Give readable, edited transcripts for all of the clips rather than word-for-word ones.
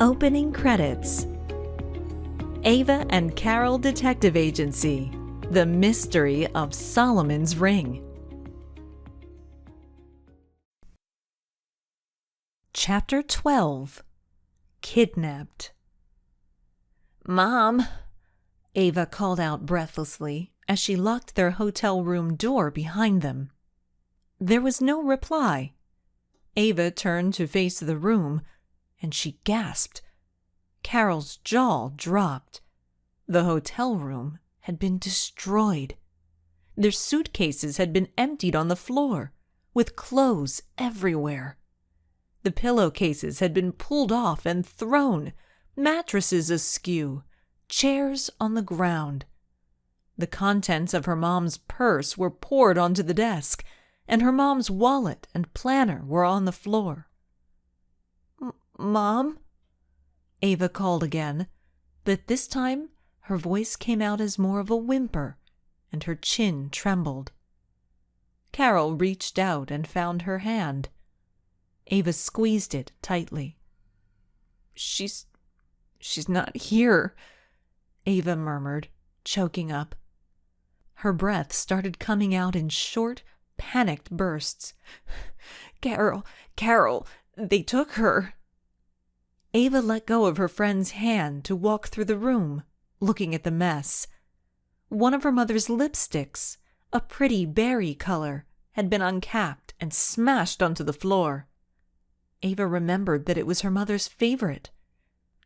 Opening credits. Ava and Carol Detective Agency. The Mystery of Solomon's Ring. Chapter 12. Kidnapped. "Mom," Ava called out breathlessly as she locked their hotel room door behind them. There was no reply. Ava turned to face the room, and she gasped. Carol's jaw dropped. The hotel room had been destroyed. Their suitcases had been emptied on the floor, with clothes everywhere. The pillowcases had been pulled off and thrown, mattresses askew, chairs on the ground. The contents of her mom's purse were poured onto the desk, and her mom's wallet and planner were on the floor. "Mom?" Ava called again, but this time her voice came out as more of a whimper, and her chin trembled. Carol reached out and found her hand. Ava squeezed it tightly. She's not here," Ava murmured, choking up. Her breath started coming out in short, panicked bursts. Carol, they took her." Ava let go of her friend's hand to walk through the room, looking at the mess. One of her mother's lipsticks, a pretty berry color, had been uncapped and smashed onto the floor. Ava remembered that it was her mother's favorite.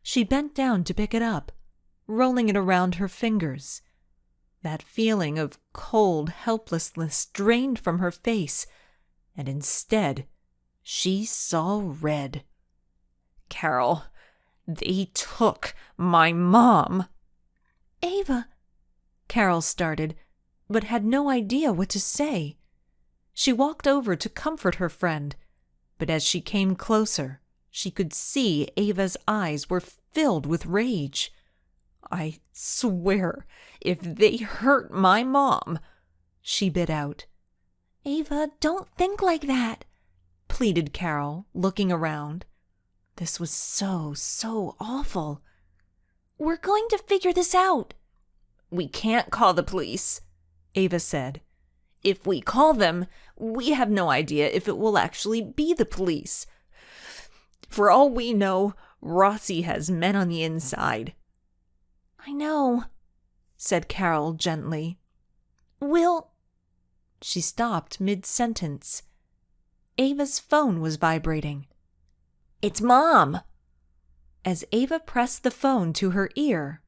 She bent down to pick it up, rolling it around her fingers. That feeling of cold helplessness drained from her face, and instead, she saw red. "Carol, they took my mom." "Ava," Carol started, but had no idea what to say. She walked over to comfort her friend, but as she came closer, she could see Ava's eyes were filled with rage. "I swear, if they hurt my mom," she bit out. "Ava, don't think like that," pleaded Carol, looking around. This was so awful. "We're going to figure this out." "We can't call the police," Ava said. "If we call them, we have no idea if it will actually be the police. For all we know, Rossi has men on the inside." "I know," said Carol gently. She stopped mid-sentence. Ava's phone was vibrating. "It's Mom!" As Ava pressed the phone to her ear,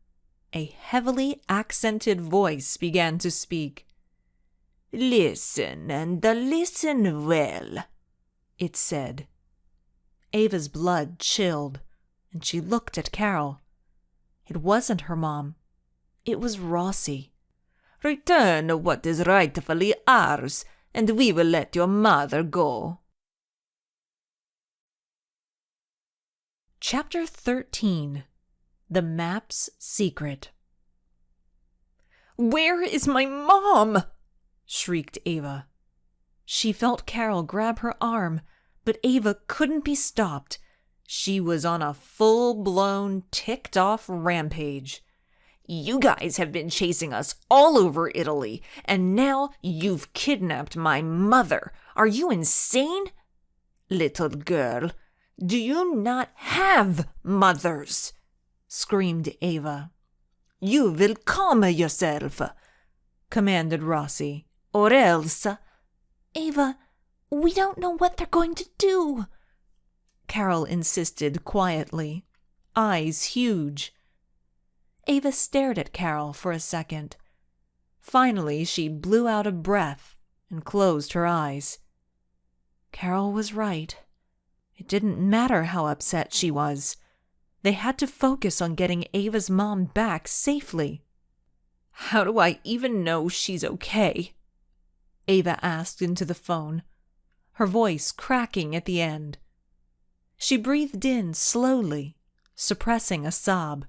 a heavily accented voice began to speak. "Listen, and listen well," it said. Ava's blood chilled, and she looked at Carol. It wasn't her mom. It was Rossi. "Return what is rightfully ours, and we will let your mother go." Chapter 13. The Map's Secret. "Where is my mom?" shrieked Ava. She felt Carol grab her arm, but Ava couldn't be stopped. She was on a full-blown, ticked-off rampage. "You guys have been chasing us all over Italy, and now you've kidnapped my mother. Are you insane? Little girl, do you not have mothers?" screamed Ava. "You will calm yourself," commanded Rossi, "or else—" "Ava, we don't know what they're going to do," Carol insisted quietly, eyes huge. Ava stared at Carol for a second. Finally, she blew out a breath and closed her eyes. Carol was right. It didn't matter how upset she was. They had to focus on getting Ava's mom back safely. "How do I even know she's okay?" Ava asked into the phone, her voice cracking at the end. She breathed in slowly, suppressing a sob.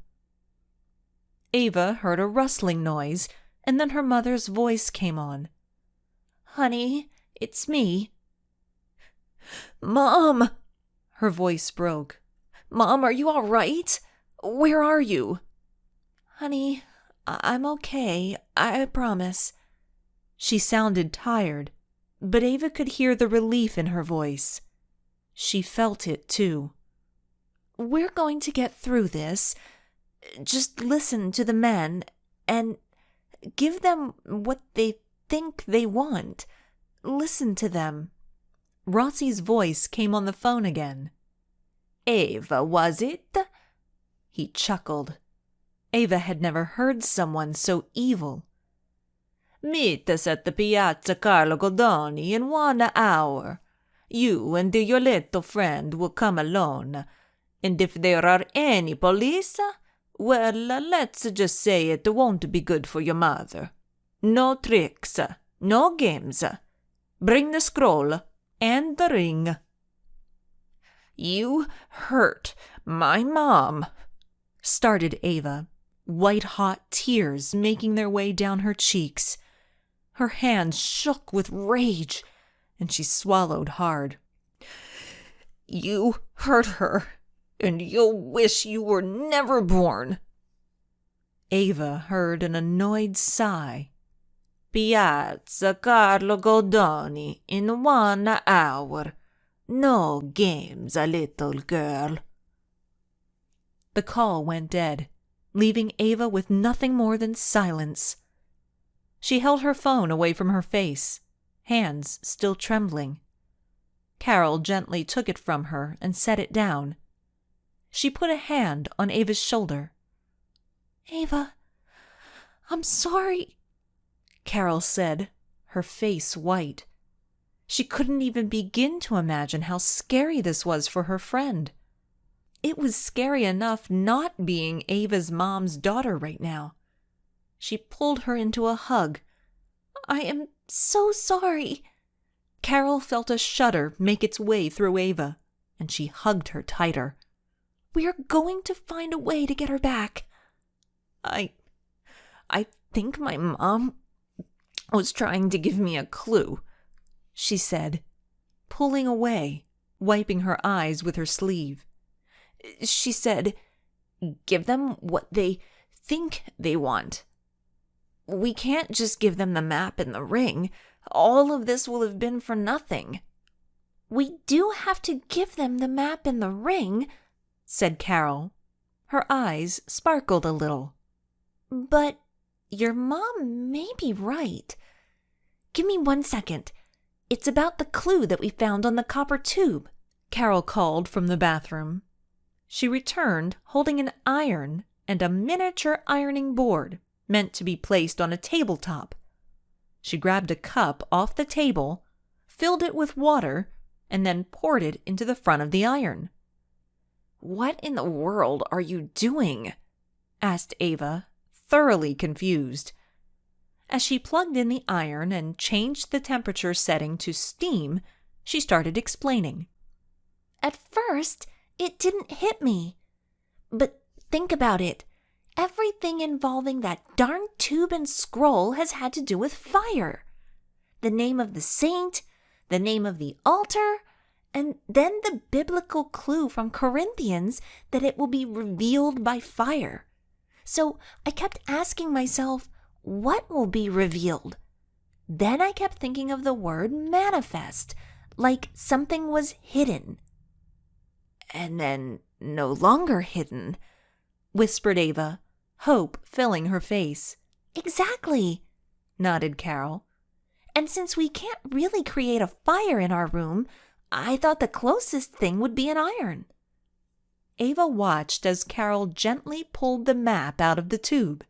Ava heard a rustling noise, and then her mother's voice came on. "Honey, it's me." "Mom!" Her voice broke. Mom, are you all right? Where are you? Honey, I'm okay, I promise. She sounded tired, but Ava could hear the relief in her voice. She felt it, too. We're going to get through this. Just listen to the men and give them what they think they want. Listen to them. Rossi's voice came on the phone again. Ava, was it? He chuckled. Ava had never heard someone so evil. Meet us at the Piazza Carlo Goldoni in 1 hour. You and your little friend will come alone. And if there are any police, well, let's just say it won't be good for your mother. No tricks, no games. Bring the scroll and the ring. You hurt my mom, started Ava, white-hot tears making their way down her cheeks. Her hands shook with rage, and she swallowed hard. You hurt her, and you'll wish you were never born. Ava heard an annoyed sigh. Piazza Carlo Goldoni in 1 hour. No games, little girl. The call went dead, leaving Ava with nothing more than silence. She held her phone away from her face, hands still trembling. Carol gently took it from her and set it down. She put a hand on Ava's shoulder. Ava, I'm sorry, Carol said, her face white. She couldn't even begin to imagine how scary this was for her friend. It was scary enough not being Ava's mom's daughter right now. She pulled her into a hug. I am so sorry. Carol felt a shudder make its way through Ava, and she hugged her tighter. We are going to find a way to get her back. I think my mom was trying to give me a clue, she said, pulling away, wiping her eyes with her sleeve. She said, give them what they think they want. We can't just give them the map and the ring. All of this will have been for nothing. We do have to give them the map and the ring, said Carol. Her eyes sparkled a little. But your mom may be right. Give me 1 second. It's about the clue that we found on the copper tube, Carol called from the bathroom. She returned holding an iron and a miniature ironing board meant to be placed on a tabletop. She grabbed a cup off the table, filled it with water, and then poured it into the front of the iron. What in the world are you doing? Asked Ava, thoroughly confused. As she plugged in the iron and changed the temperature setting to steam, she started explaining. At first, it didn't hit me. But think about it. Everything involving that darn tube and scroll has had to do with fire. The name of the saint, the name of the altar, and then the biblical clue from Corinthians that it will be revealed by fire. So I kept asking myself, what will be revealed? Then I kept thinking of the word manifest, like something was hidden. And then no longer hidden, whispered Ava, hope filling her face. Exactly, nodded Carol. And since we can't really create a fire in our room, I thought the closest thing would be an iron. Ava watched as Carol gently pulled the map out of the tube.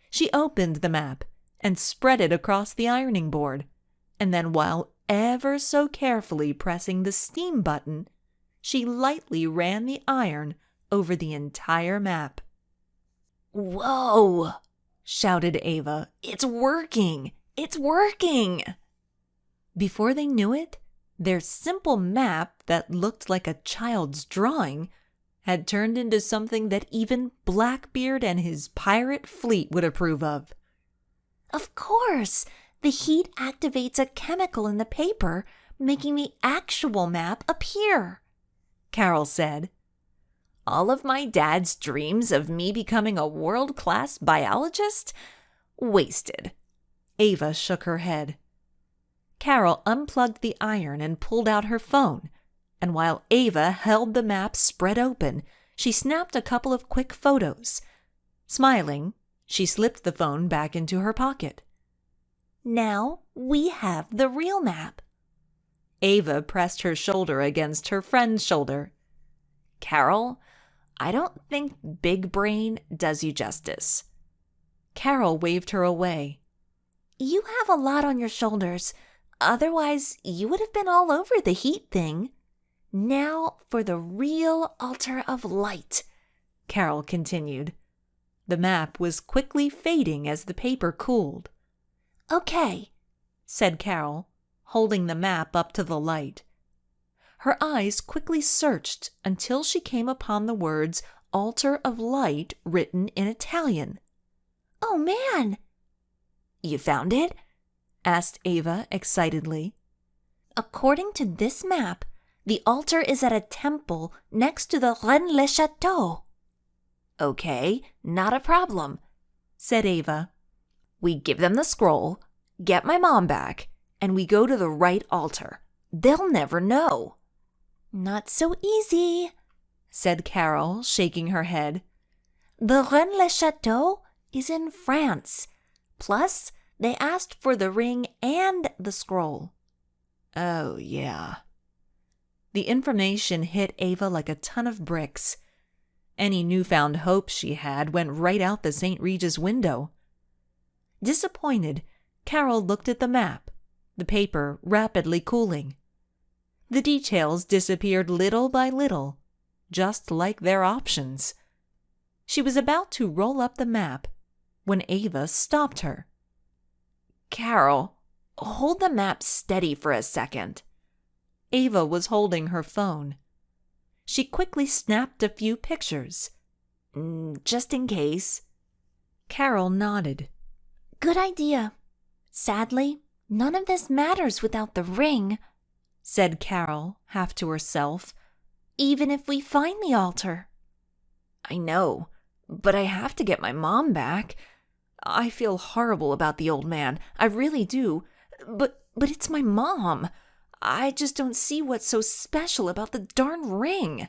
She opened the map and spread it across the ironing board, and then while ever so carefully pressing the steam button, she lightly ran the iron over the entire map. Whoa! Shouted Ava. It's working! It's working! Before they knew it, their simple map that looked like a child's drawing had turned into something that even Blackbeard and his pirate fleet would approve of. Of course! The heat activates a chemical in the paper, making the actual map appear, Carol said. All of my dad's dreams of me becoming a world-class biologist? Wasted. Ava shook her head. Carol unplugged the iron and pulled out her phone, and while Ava held the map spread open, she snapped a couple of quick photos. Smiling, she slipped the phone back into her pocket. Now we have the real map. Ava pressed her shoulder against her friend's shoulder. Carol, I don't think big brain does you justice. Carol waved her away. You have a lot on your shoulders. Otherwise, you would have been all over the heat thing. Now for the real altar of light, Carol continued. The map was quickly fading as the paper cooled. Okay, said Carol, holding the map up to the light. Her eyes quickly searched until she came upon the words Altar of Light written in Italian. Oh, man! You found it? Asked Ava excitedly. According to this map, the altar is at a temple next to the Rennes-le-Château. Okay, not a problem, said Ava. We give them the scroll, get my mom back, and we go to the right altar. They'll never know. Not so easy, said Carol, shaking her head. The Rennes-le-Château is in France. Plus, they asked for the ring and the scroll. Oh, yeah. The information hit Ava like a ton of bricks. Any newfound hope she had went right out the St. Regis window. Disappointed, Carol looked at the map, the paper rapidly cooling. The details disappeared little by little, just like their options. She was about to roll up the map when Ava stopped her. Carol, hold the map steady for a second. Ava was holding her phone. She quickly snapped a few pictures. Just in case. Carol nodded. Good idea. Sadly, none of this matters without the ring, said Carol, half to herself, even if we find the altar. I know, but I have to get my mom back. I feel horrible about the old man, I really do, but it's my mom. I just don't see what's so special about the darn ring.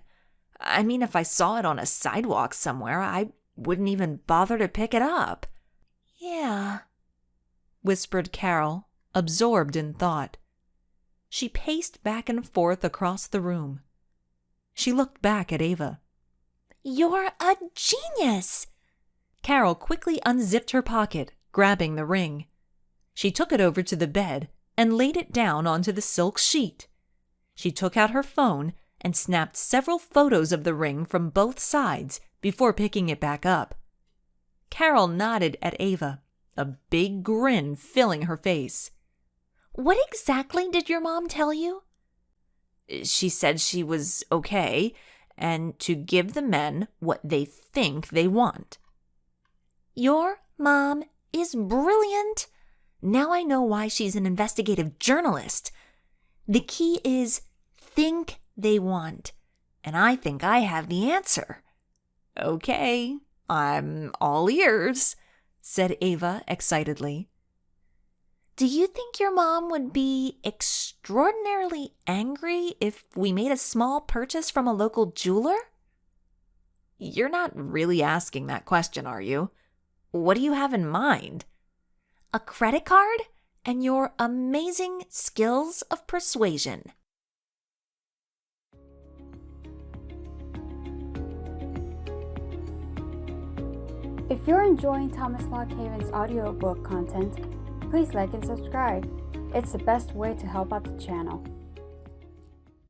I mean, if I saw it on a sidewalk somewhere, I wouldn't even bother to pick it up. Yeah, whispered Carol, absorbed in thought. She paced back and forth across the room. She looked back at Ava. You're a genius! Carol quickly unzipped her pocket, grabbing the ring. She took it over to the bed and laid it down onto the silk sheet. She took out her phone and snapped several photos of the ring from both sides before picking it back up. Carol nodded at Ava, a big grin filling her face. What exactly did your mom tell you? She said she was okay, and to give the men what they think they want. Your mom is brilliant. Now I know why she's an investigative journalist. The key is think they want, and I think I have the answer. Okay, I'm all ears, said Ava excitedly. Do you think your mom would be extraordinarily angry if we made a small purchase from a local jeweler? You're not really asking that question, are you? What do you have in mind? A credit card and your amazing skills of persuasion. If you're enjoying Thomas Lockhaven's audiobook content, please like and subscribe. It's the best way to help out the channel.